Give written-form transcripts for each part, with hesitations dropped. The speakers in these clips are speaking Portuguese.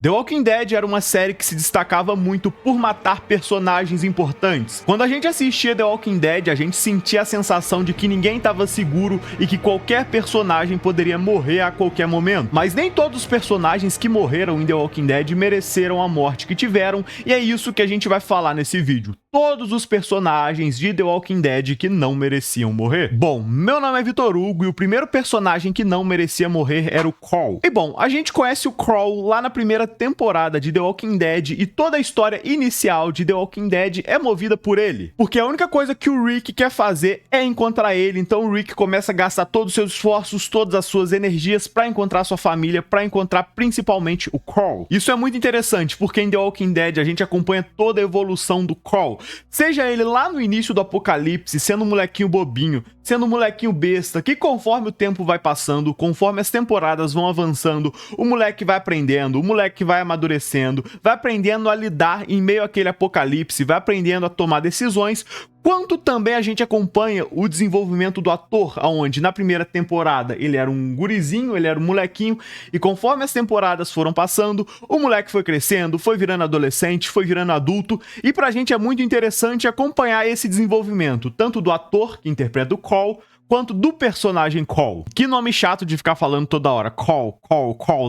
The Walking Dead era uma série que se destacava muito por matar personagens importantes. Quando a gente assistia The Walking Dead, a gente sentia a sensação de que ninguém estava seguro e que qualquer personagem poderia morrer a qualquer momento. Mas nem todos os personagens que morreram em The Walking Dead mereceram a morte que tiveram, e é isso que a gente vai falar nesse vídeo. Todos os personagens de The Walking Dead que não mereciam morrer. Bom, meu nome é Vitor Hugo e o primeiro personagem que não merecia morrer era o Carl. E bom, a gente conhece o Carl lá na primeira temporada de The Walking Dead e toda a história inicial de The Walking Dead é movida por ele. Porque a única coisa que o Rick quer fazer é encontrar ele, então o Rick começa a gastar todos os seus esforços, todas as suas energias para encontrar sua família, para encontrar principalmente o Carl. Isso é muito interessante, porque em The Walking Dead a gente acompanha toda a evolução do Carl. Seja ele lá no início do apocalipse, sendo um molequinho bobinho, sendo um molequinho besta, que conforme o tempo vai passando, conforme as temporadas vão avançando, o moleque vai aprendendo, o moleque vai amadurecendo, vai aprendendo a lidar em meio àquele apocalipse, vai aprendendo a tomar decisões, quanto também a gente acompanha o desenvolvimento do ator, onde na primeira temporada ele era um gurizinho, ele era um molequinho, e conforme as temporadas foram passando, o moleque foi crescendo, foi virando adolescente, foi virando adulto, e pra gente é muito interessante acompanhar esse desenvolvimento, tanto do ator que interpreta o Carl, quanto do personagem Carl. Que nome chato de ficar falando toda hora. Carl,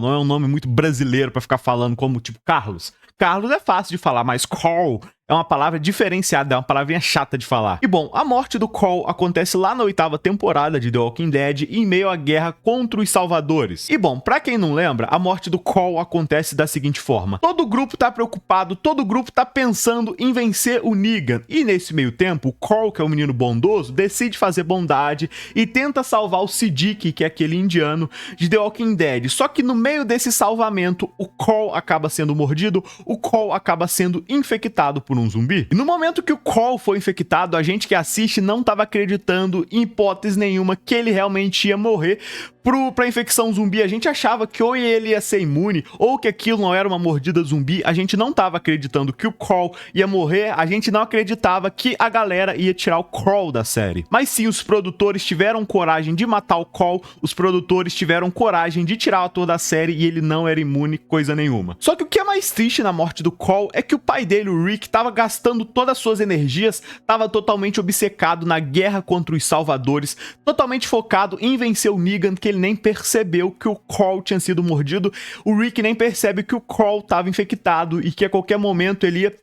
não é um nome muito brasileiro pra ficar falando como tipo Carlos. Carlos é fácil de falar, mas Carl é uma palavra diferenciada, é uma palavrinha chata de falar. E bom, a morte do Carl acontece lá na 8ª temporada de The Walking Dead, em meio à guerra contra os Salvadores. E bom, pra quem não lembra, a morte do Carl acontece da seguinte forma. Todo o grupo tá preocupado, todo o grupo tá pensando em vencer o Negan. E nesse meio tempo, o Carl, que é um menino bondoso, decide fazer bondade e tenta salvar o Siddiq, que é aquele indiano, de The Walking Dead. Só que no meio desse salvamento, o Carl acaba sendo mordido, o Carl acaba sendo infectado por um zumbi. E no momento que o Carl foi infectado, a gente que assiste não estava acreditando em hipótese nenhuma que ele realmente ia morrer pra infecção zumbi. A gente achava que ou ele ia ser imune, ou que aquilo não era uma mordida zumbi. A gente não estava acreditando que o Carl ia morrer, a gente não acreditava que a galera ia tirar o Carl da série. Mas sim, os produtores tiveram coragem de matar o Carl, os produtores tiveram coragem de tirar o ator da série e ele não era imune coisa nenhuma. Só que o que é mais triste na morte do Carl é que o pai dele, o Rick, estava gastando todas as suas energias, estava totalmente obcecado na guerra contra os Salvadores, totalmente focado em vencer o Negan, que ele nem percebeu que o Carl tinha sido mordido, o Rick nem percebe que o Carl estava infectado e que a qualquer momento ele ia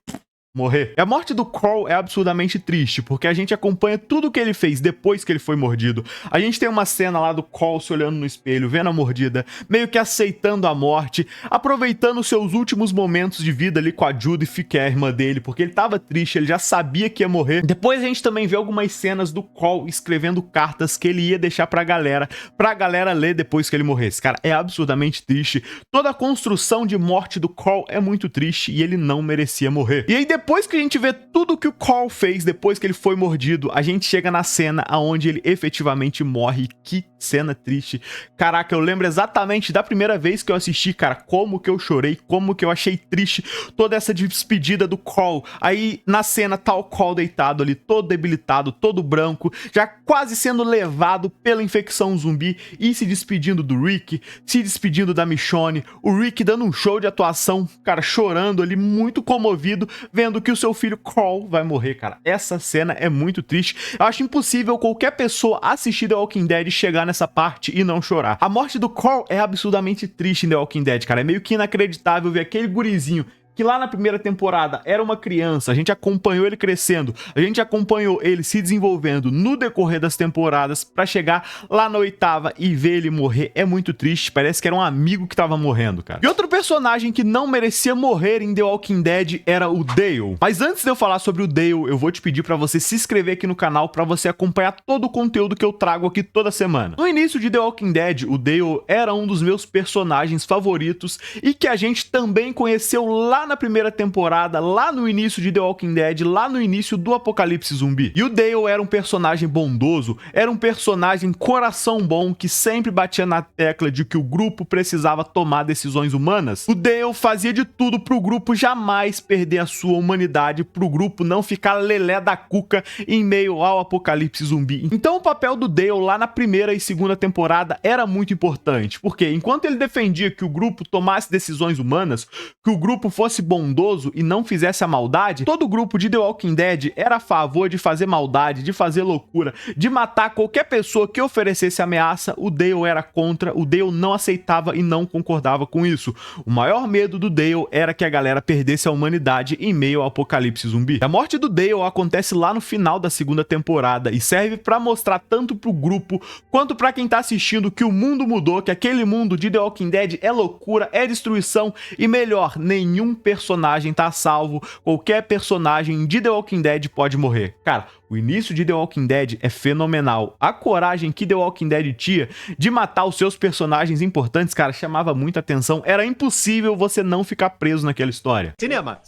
morrer. E a morte do Carl é absurdamente triste, porque a gente acompanha tudo que ele fez depois que ele foi mordido. A gente tem uma cena lá do Carl se olhando no espelho, vendo a mordida, meio que aceitando a morte, aproveitando seus últimos momentos de vida ali com a Judith, que é a irmã dele, porque ele tava triste, ele já sabia que ia morrer. Depois a gente também vê algumas cenas do Carl escrevendo cartas que ele ia deixar pra galera ler depois que ele morresse. Cara, é absurdamente triste. Toda a construção de morte do Carl é muito triste e ele não merecia morrer. E aí depois que a gente vê tudo que o Carl fez depois que ele foi mordido, a gente chega na cena onde ele efetivamente morre. Que cena triste. Caraca, eu lembro exatamente da primeira vez que eu assisti, cara, como que eu chorei, como que eu achei triste toda essa despedida do Carl. Aí na cena tá o Carl deitado ali, todo debilitado, todo branco, já quase sendo levado pela infecção zumbi e se despedindo do Rick, se despedindo da Michonne, o Rick dando um show de atuação, cara, chorando ali, muito comovido, vendo que o seu filho Carl vai morrer, cara. Essa cena é muito triste. Eu acho impossível qualquer pessoa assistir The Walking Dead e chegar nessa parte e não chorar. A morte do Carl é absurdamente triste em The Walking Dead, cara. É meio que inacreditável ver aquele gurizinho que lá na primeira temporada era uma criança, a gente acompanhou ele crescendo, a gente acompanhou ele se desenvolvendo no decorrer das temporadas pra chegar lá na 8ª e ver ele morrer. É muito triste, parece que era um amigo que tava morrendo, cara. E outro personagem que não merecia morrer em The Walking Dead era o Dale. Mas antes de eu falar sobre o Dale, eu vou te pedir pra você se inscrever aqui no canal pra você acompanhar todo o conteúdo que eu trago aqui toda semana. No início de The Walking Dead, o Dale era um dos meus personagens favoritos e que a gente também conheceu lá lá na primeira temporada, lá no início de The Walking Dead, lá no início do apocalipse zumbi. E o Dale era um personagem bondoso, era um personagem coração bom que sempre batia na tecla de que o grupo precisava tomar decisões humanas. O Dale fazia de tudo pro grupo jamais perder a sua humanidade, pro grupo não ficar lelé da cuca em meio ao apocalipse zumbi. Então o papel do Dale lá na primeira e segunda temporada era muito importante, porque enquanto ele defendia que o grupo tomasse decisões humanas, que o grupo fosse bondoso e não fizesse a maldade, todo o grupo de The Walking Dead era a favor de fazer maldade, de fazer loucura, de matar qualquer pessoa que oferecesse ameaça. O Dale era contra, o Dale não aceitava e não concordava com isso. O maior medo do Dale era que a galera perdesse a humanidade em meio ao apocalipse zumbi. A morte do Dale acontece lá no final da segunda temporada e serve pra mostrar tanto pro grupo quanto pra quem tá assistindo que o mundo mudou, que aquele mundo de The Walking Dead é loucura, é destruição e melhor, nenhum personagem tá salvo, qualquer personagem de The Walking Dead pode morrer. Cara, o início de The Walking Dead é fenomenal. A coragem que The Walking Dead tinha de matar os seus personagens importantes, cara, chamava muita atenção. Era impossível você não ficar preso naquela história. Cinema.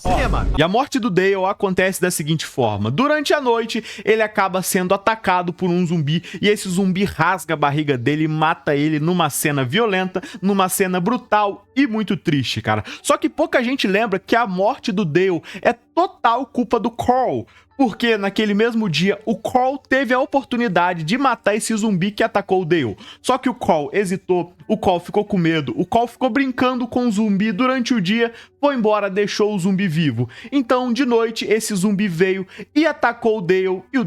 E a morte do Dale acontece da seguinte forma. Durante a noite, ele acaba sendo atacado por um zumbi e esse zumbi rasga a barriga dele e mata ele numa cena violenta, numa cena brutal e muito triste, cara. Só que pouca gente lembra que a morte do Dale é total culpa do Carl. Porque naquele mesmo dia, o Carl teve a oportunidade de matar esse zumbi que atacou o Dale. Só que o Carl hesitou, o Carl ficou com medo, o Carl ficou brincando com o zumbi durante o dia, foi embora, deixou o zumbi vivo. Então, de noite, esse zumbi veio e atacou o Dale, e o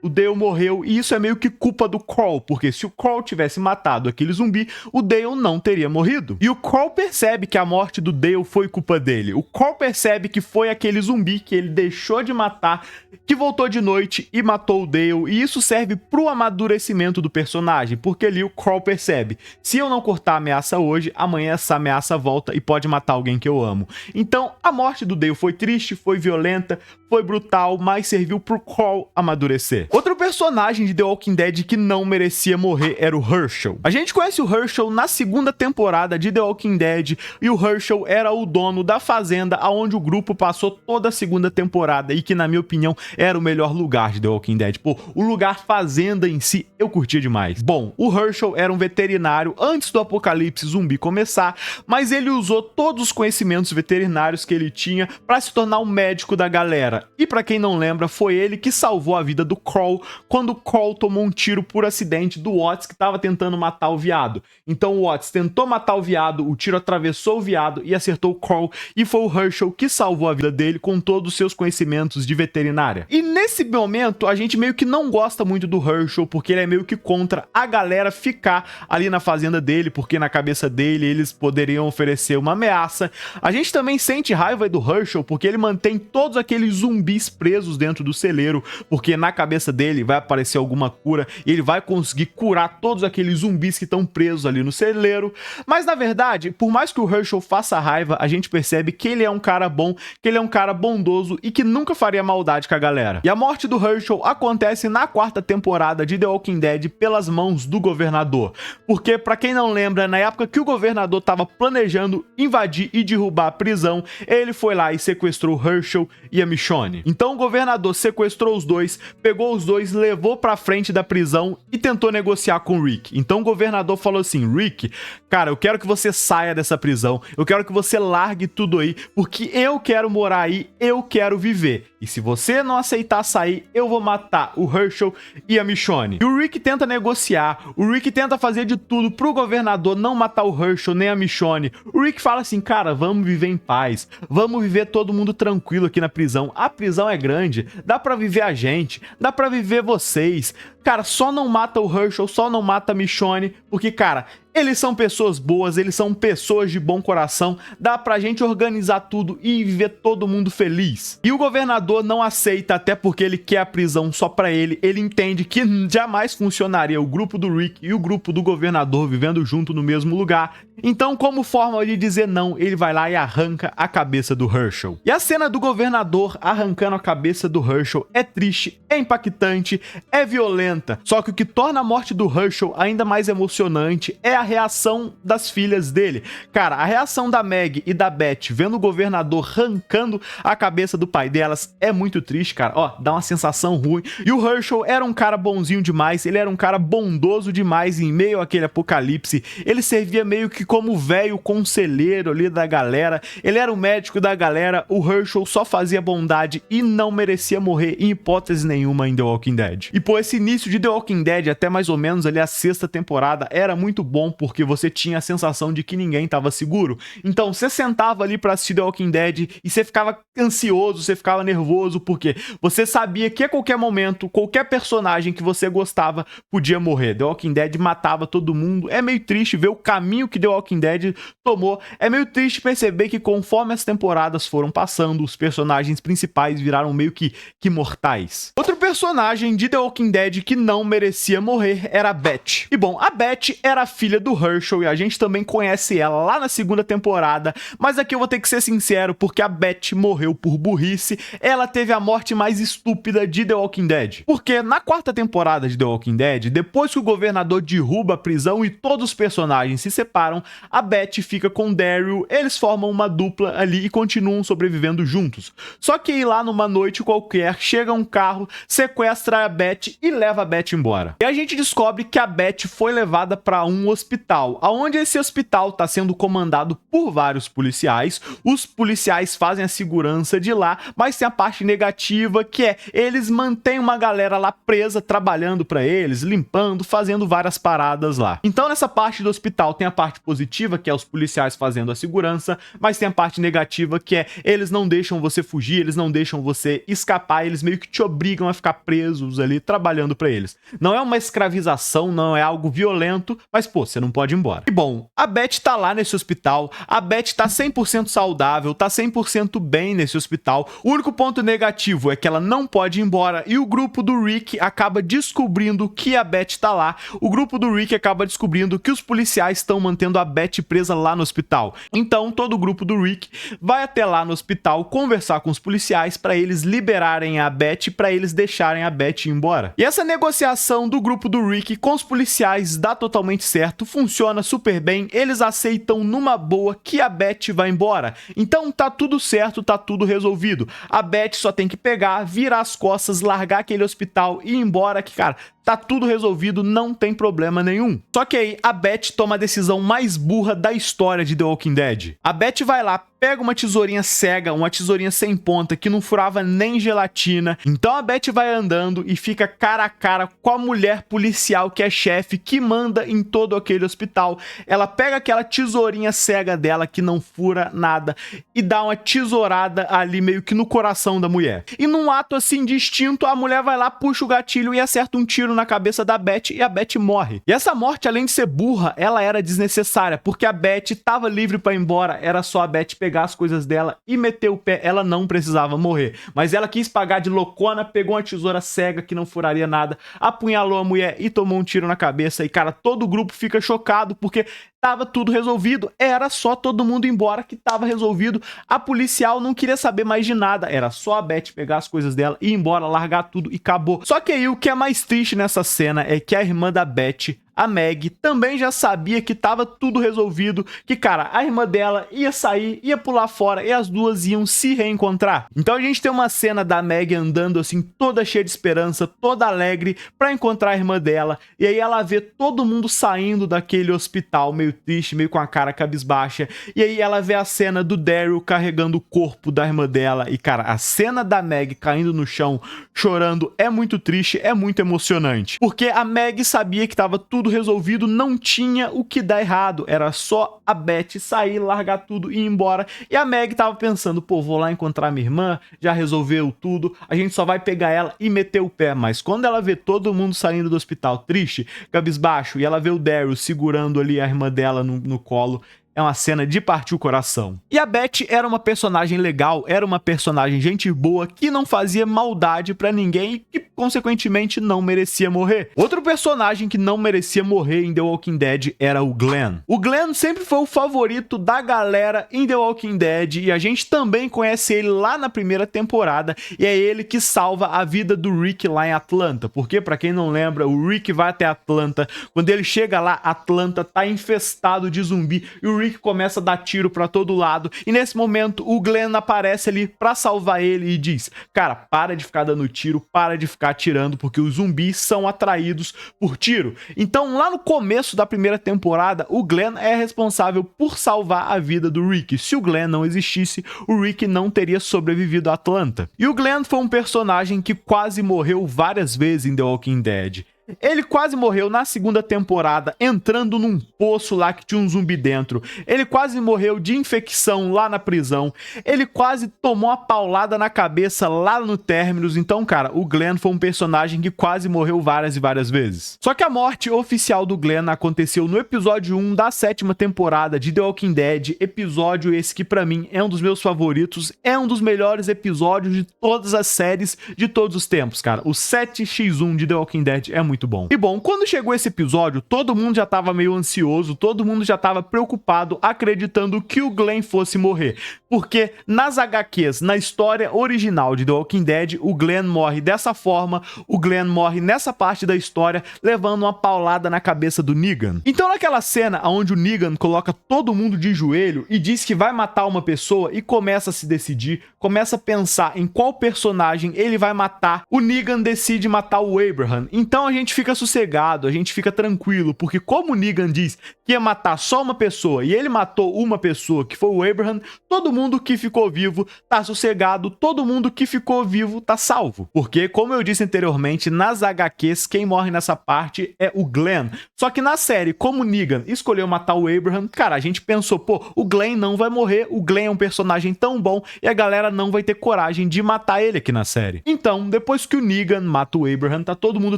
Dale morreu, e isso é meio que culpa do Carl, porque se o Carl tivesse matado aquele zumbi, o Dale não teria morrido. E o Carl percebe que a morte do Dale foi culpa dele. O Carl percebe que foi aquele zumbi que ele deixou de matar, que voltou de noite e matou o Dale, e isso serve pro amadurecimento do personagem, porque ali o Carl percebe, se eu não cortar a ameaça hoje, amanhã essa ameaça volta e pode matar alguém que eu amo. Então, a morte do Dale foi triste, foi violenta, foi brutal, mas serviu pro Carl amadurecer. Outro personagem de The Walking Dead que não merecia morrer era o Hershel. A gente conhece o Hershel na segunda temporada de The Walking Dead e o Hershel era o dono da fazenda aonde o grupo passou toda a segunda temporada e que, na minha opinião, era o melhor lugar de The Walking Dead. Pô, o lugar fazenda em si, eu curtia demais. Bom, o Hershel era um veterinário antes do apocalipse zumbi começar, mas ele usou todos os conhecimentos veterinários que ele tinha para se tornar um médico da galera. E pra quem não lembra, foi ele que salvou a vida do Carl quando o Carl tomou um tiro por acidente do Watts que estava tentando matar o viado. Então o Watts tentou matar o viado, o tiro atravessou o viado e acertou o Carl, e foi o Hershel que salvou a vida dele com todos os seus conhecimentos de veterinária. E nesse momento a gente meio que não gosta muito do Hershel, porque ele é meio que contra a galera ficar ali na fazenda dele, porque na cabeça dele eles poderiam oferecer uma ameaça. A gente também sente raiva do Hershel porque ele mantém todos aqueles zumbis presos dentro do celeiro, porque na cabeça dele vai aparecer alguma cura e ele vai conseguir curar todos aqueles zumbis que estão presos ali no celeiro. Mas na verdade, por mais que o Hershel faça raiva, a gente percebe que ele é um cara bom, que ele é um cara bondoso e que nunca faria maldade com a galera. E a morte do Hershel acontece na quarta temporada de The Walking Dead pelas mãos do governador. Porque, pra quem não lembra, na época que o governador estava planejando invadir e derrubar a prisão, ele foi lá e sequestrou o Hershel e a Michonne. Então o governador sequestrou os dois, pegou os dois, levou pra frente da prisão e tentou negociar com o Rick. Então o governador falou assim: Rick, cara, eu quero que você saia dessa prisão, eu quero que você largue tudo aí, porque eu quero morar aí, eu quero viver. E se você não aceitar sair, eu vou matar o Hershel e a Michonne. E o Rick tenta negociar, o Rick tenta fazer de tudo pro governador não matar o Hershel nem a Michonne. O Rick fala assim: cara, vamos viver em paz, vamos viver todo mundo tranquilo aqui na prisão. A prisão é grande, dá pra viver a gente, dá pra viver vocês. Cara, só não mata o Hershel, só não mata a Michonne, porque, cara, eles são pessoas boas, eles são pessoas de bom coração, dá pra gente organizar tudo e viver todo mundo feliz. E o governador não aceita, até porque ele quer a prisão só pra ele, ele entende que jamais funcionaria o grupo do Rick e o grupo do governador vivendo junto no mesmo lugar. Então, como forma de dizer não, ele vai lá e arranca a cabeça do Hershel. E a cena do governador arrancando a cabeça do Hershel é triste, é impactante, é violenta. Só que o que torna a morte do Hershel ainda mais emocionante é a reação das filhas dele. Cara, a reação da Meg e da Beth vendo o governador arrancando a cabeça do pai delas é muito triste, cara. Ó, dá uma sensação ruim. E o Herschel era um cara bonzinho demais, ele era um cara bondoso demais em meio àquele apocalipse. Ele servia meio que como velho conselheiro ali da galera. Ele era o médico da galera. O Herschel só fazia bondade e não merecia morrer em hipótese nenhuma em The Walking Dead. E pô, esse início de The Walking Dead até mais ou menos ali a 6ª temporada era muito bom porque você tinha a sensação de que ninguém tava seguro. Então você sentava ali pra assistir The Walking Dead e você ficava ansioso, você ficava nervoso porque você sabia que a qualquer momento, qualquer personagem que você gostava podia morrer. The Walking Dead matava todo mundo. É meio triste ver o caminho que The Walking Dead tomou. É meio triste perceber que conforme as temporadas foram passando, os personagens principais viraram meio que mortais. Outro personagem de The Walking Dead que não merecia morrer era a Beth. E bom, a Beth era a filha do Herschel e a gente também conhece ela lá na 2ª temporada, mas aqui eu vou ter que ser sincero porque a Beth morreu por burrice. Ela teve a morte mais estúpida de The Walking Dead. Porque na 4ª temporada de The Walking Dead, depois que o governador derruba a prisão e todos os personagens se separam, a Beth fica com Daryl, eles formam uma dupla ali e continuam sobrevivendo juntos. Só que aí lá numa noite qualquer, chega um carro, sequestra a Beth e leva a Beth embora. E a gente descobre que a Beth foi levada para um hospital, aonde esse hospital está sendo comandado por vários policiais. Os policiais fazem a segurança de lá, mas tem a parte negativa que é eles mantêm uma galera lá presa trabalhando para eles, limpando, fazendo várias paradas lá. Então nessa parte do hospital tem a parte positiva, que é os policiais fazendo a segurança, mas tem a parte negativa que é eles não deixam você fugir, eles não deixam você escapar, eles meio que te obrigam a ficar presos ali trabalhando para eles. Não é uma escravização, não é algo violento, mas pô, você não pode ir embora. E bom, a Beth tá lá nesse hospital, a Beth tá 100% saudável, tá 100% bem nesse hospital. O único ponto negativo é que ela não pode ir embora e o grupo do Rick acaba descobrindo que a Beth tá lá. O grupo do Rick acaba descobrindo que os policiais estão mantendo a Beth presa lá no hospital. Então todo o grupo do Rick vai até lá no hospital conversar com os policiais para eles liberarem a Beth, para eles deixarem a Beth ir embora. E essa negociação do grupo do Rick com os policiais dá totalmente certo, funciona super bem, eles aceitam numa boa que a Beth vai embora. Então tá tudo certo, tá tudo resolvido. A Beth só tem que pegar, virar as costas, largar aquele hospital e ir embora, que cara, tá tudo resolvido, não tem problema nenhum. Só que aí a Beth toma a decisão mais burra da história de The Walking Dead. A Beth vai lá, pega uma tesourinha cega, uma tesourinha sem ponta, que não furava nem gelatina. Então a Beth vai andando e fica cara a cara com a mulher policial que é chefe, que manda em todo aquele hospital. Ela pega aquela tesourinha cega dela, que não fura nada, e dá uma tesourada ali meio que no coração da mulher. E num ato assim distinto, a mulher vai lá, puxa o gatilho e acerta um tiro na cabeça da Beth e a Beth morre. E essa morte, além de ser burra, ela era desnecessária, porque a Beth tava livre pra ir embora, era só a Beth pegar as coisas dela e meter o pé, ela não precisava morrer. Mas ela quis pagar de loucona, pegou uma tesoura cega que não furaria nada, apunhalou a mulher e tomou um tiro na cabeça. E cara, todo o grupo fica chocado porque tava tudo resolvido, era só todo mundo ir embora que tava resolvido. A policial não queria saber mais de nada, era só a Beth pegar as coisas dela, ir embora, largar tudo e acabou. Só que aí o que é mais triste nessa cena é que a irmã da Beth, a Meg, também já sabia que tava tudo resolvido, que cara, a irmã dela ia sair, ia pular fora e as duas iam se reencontrar. Então a gente tem uma cena da Meg andando assim, toda cheia de esperança, toda alegre pra encontrar a irmã dela, e aí ela vê todo mundo saindo daquele hospital meio triste, meio com a cara cabisbaixa, e aí ela vê a cena do Daryl carregando o corpo da irmã dela, e cara, a cena da Meg caindo no chão, chorando, é muito triste, é muito emocionante, porque a Meg sabia que tava tudo resolvido, não tinha o que dar errado, era só a Beth sair, largar tudo e ir embora. E a Meg tava pensando, pô, vou lá encontrar minha irmã, já resolveu tudo, a gente só vai pegar ela e meter o pé. Mas quando ela vê todo mundo saindo do hospital triste, cabisbaixo, e ela vê o Daryl segurando ali a irmã dela no colo, é uma cena de partir o coração. E a Beth era uma personagem legal, era uma personagem gente boa, que não fazia maldade pra ninguém e que, consequentemente, não merecia morrer. Outro personagem que não merecia morrer em The Walking Dead era o Glenn. O Glenn sempre foi o favorito da galera em The Walking Dead e a gente também conhece ele lá na primeira temporada e é ele que salva a vida do Rick lá em Atlanta, porque, pra quem não lembra, o Rick vai até Atlanta, quando ele chega lá, Atlanta tá infestado de zumbi e o Rick começa a dar tiro pra todo lado e nesse momento o Glenn aparece ali pra salvar ele e diz: cara, para de ficar dando tiro, para de ficar atirando, porque os zumbis são atraídos por tiro. Então lá no começo da primeira temporada, o Glenn é responsável por salvar a vida do Rick. Se o Glenn não existisse, o Rick não teria sobrevivido a Atlanta. E o Glenn foi um personagem que quase morreu várias vezes em The Walking Dead. Ele quase morreu na segunda temporada, entrando num poço lá que tinha um zumbi dentro. Ele quase morreu de infecção lá na prisão. Ele quase tomou uma paulada na cabeça lá no Terminus. Então, cara, o Glenn foi um personagem que quase morreu várias e várias vezes. Só que a morte oficial do Glenn aconteceu no episódio 1 da 7ª temporada de The Walking Dead. Episódio esse que pra mim é um dos meus favoritos, é um dos melhores episódios de todas as séries de todos os tempos, cara. O 7x1 de The Walking Dead é muito bom. E bom, quando chegou esse episódio, todo mundo já tava meio ansioso, todo mundo já tava preocupado, acreditando que o Glenn fosse morrer. Porque nas HQs, na história original de The Walking Dead, o Glenn morre dessa forma, o Glenn morre nessa parte da história, levando uma paulada na cabeça do Negan. Então naquela cena onde o Negan coloca todo mundo de joelho e diz que vai matar uma pessoa e começa a se decidir, começa a pensar em qual personagem ele vai matar, o Negan decide matar o Abraham. Então a gente fica sossegado, a gente fica tranquilo, porque como o Negan diz que ia matar só uma pessoa e ele matou uma pessoa, que foi o Abraham, todo mundo que ficou vivo tá sossegado, todo mundo que ficou vivo tá salvo. Porque, como eu disse anteriormente, nas HQs, quem morre nessa parte é o Glenn. Só que na série, como o Negan escolheu matar o Abraham, cara, a gente pensou, pô, o Glenn não vai morrer, o Glenn é um personagem tão bom e a galera não vai ter coragem de matar ele aqui na série. Então, depois que o Negan mata o Abraham, tá todo mundo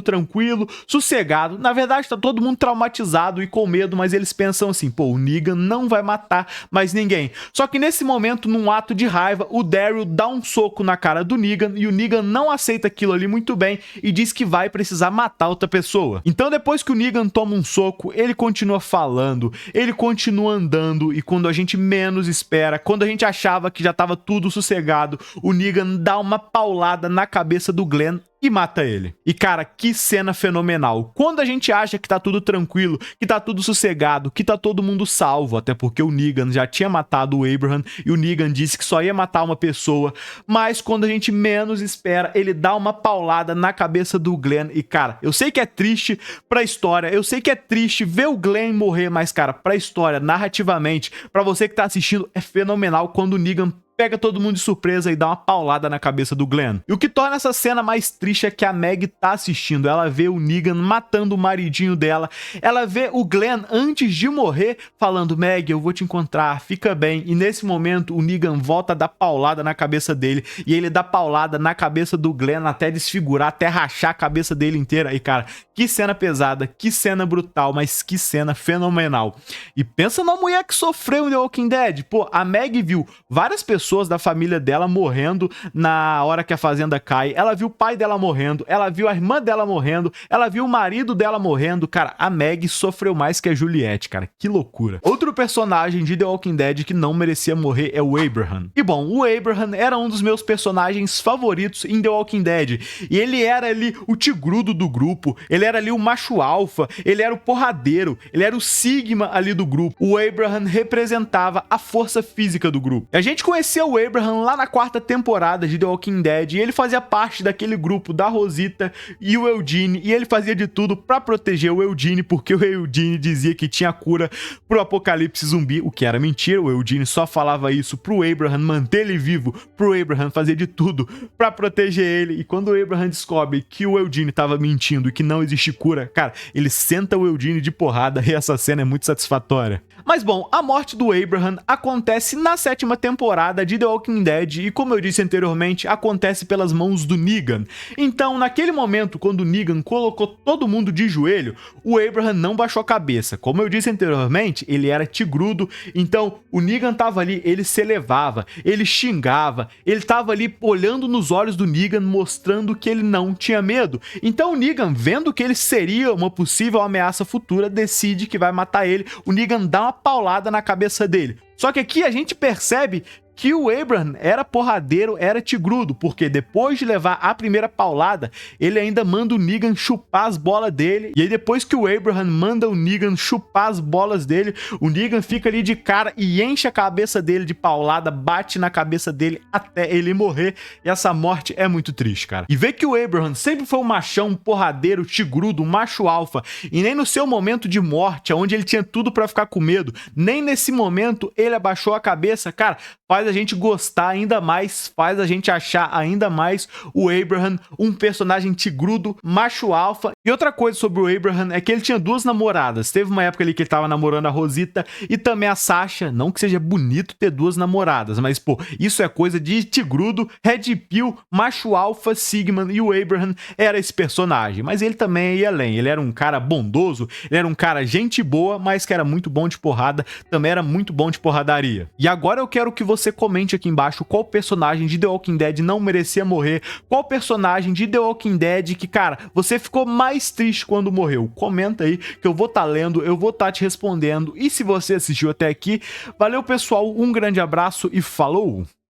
tranquilo, sossegado. Na verdade, tá todo mundo traumatizado e com medo, mas eles pensam assim, pô, o Negan não vai matar mais ninguém. Só que nesse momento, num ato de raiva, o Daryl dá um soco na cara do Negan e o Negan não aceita aquilo ali muito bem e diz que vai precisar matar outra pessoa. Então, depois que o Negan toma um soco, ele continua falando, ele continua andando e quando a gente menos espera, quando a gente achava que já tava tudo sossegado, o Negan dá uma paulada na cabeça do Glenn e mata ele. E cara, que cena fenomenal. Quando a gente acha que tá tudo tranquilo, que tá tudo sossegado, que tá todo mundo salvo, até porque o Negan já tinha matado o Abraham e o Negan disse que só ia matar uma pessoa, mas quando a gente menos espera, ele dá uma paulada na cabeça do Glenn e cara, eu sei que é triste pra história, eu sei que é triste ver o Glenn morrer, mas cara, pra história, narrativamente, pra você que tá assistindo, é fenomenal quando o Negan pega todo mundo de surpresa e dá uma paulada na cabeça do Glenn. E o que torna essa cena mais triste é que a Meg tá assistindo, ela vê o Negan matando o maridinho dela, ela vê o Glenn antes de morrer falando, Meg, eu vou te encontrar, fica bem, e nesse momento o Negan volta a dar paulada na cabeça dele, e ele dá paulada na cabeça do Glenn até desfigurar, até rachar a cabeça dele inteira, e cara, que cena pesada, que cena brutal, mas que cena fenomenal. E pensa na mulher que sofreu em The Walking Dead, pô, a Meg viu várias pessoas da família dela morrendo na hora que a fazenda cai, ela viu o pai dela morrendo, ela viu a irmã dela morrendo, ela viu o marido dela morrendo, cara, a Meg sofreu mais que a Juliette, cara, que loucura. Outro personagem de The Walking Dead que não merecia morrer é o Abraham. E bom, o Abraham era um dos meus personagens favoritos em The Walking Dead, e ele era ali o tigrudo do grupo, ele era ali o macho alfa, ele era o porradeiro, ele era o Sigma ali do grupo. O Abraham representava a força física do grupo. A gente conheceu o Abraham lá na 4ª temporada de The Walking Dead e ele fazia parte daquele grupo da Rosita e o Eugene e ele fazia de tudo pra proteger o Eugene porque o Eugene dizia que tinha cura pro apocalipse zumbi, o que era mentira, o Eugene só falava isso pro Abraham manter ele vivo, pro Abraham fazer de tudo pra proteger ele e quando o Abraham descobre que o Eugene tava mentindo e que não existe cura, cara, ele senta o Eugene de porrada e essa cena é muito satisfatória. Mas bom, a morte do Abraham acontece na 7ª temporada de The Walking Dead e, como eu disse anteriormente, acontece pelas mãos do Negan. Então, naquele momento, quando o Negan colocou todo mundo de joelho, o Abraham não baixou a cabeça. Como eu disse anteriormente, ele era tigrudo, então o Negan tava ali, ele se elevava, ele xingava, ele tava ali olhando nos olhos do Negan, mostrando que ele não tinha medo. Então o Negan, vendo que ele seria uma possível ameaça futura, decide que vai matar ele. O Negan dá uma paulada na cabeça dele. Só que aqui a gente percebe que o Abraham era porradeiro, era tigrudo, porque depois de levar a primeira paulada, ele ainda manda o Negan chupar as bolas dele, e aí depois que o Abraham manda o Negan chupar as bolas dele, o Negan fica ali de cara e enche a cabeça dele de paulada, bate na cabeça dele até ele morrer, e essa morte é muito triste, cara. E ver que o Abraham sempre foi um machão, um porradeiro, tigrudo, um macho alfa, e nem no seu momento de morte, onde ele tinha tudo pra ficar com medo, nem nesse momento ele abaixou a cabeça, cara, faz a gente gostar ainda mais, faz a gente achar ainda mais o Abraham um personagem tigrudo, macho alfa. E outra coisa sobre o Abraham é que ele tinha duas namoradas. Teve uma época ali que ele tava namorando a Rosita e também a Sasha. Não que seja bonito ter duas namoradas, mas pô, isso é coisa de tigrudo, Red Pill, macho alfa, Sigma, e o Abraham era esse personagem. Mas ele também ia além, ele era um cara bondoso, ele era um cara gente boa, mas que era muito bom de porrada, também era muito bom de porradaria. E agora eu quero que você comente aqui embaixo qual personagem de The Walking Dead não merecia morrer, qual personagem de The Walking Dead que, cara, você ficou mais triste quando morreu. Comenta aí que eu vou estar lendo, eu vou estar te respondendo. E se você assistiu até aqui, valeu pessoal, um grande abraço e falou!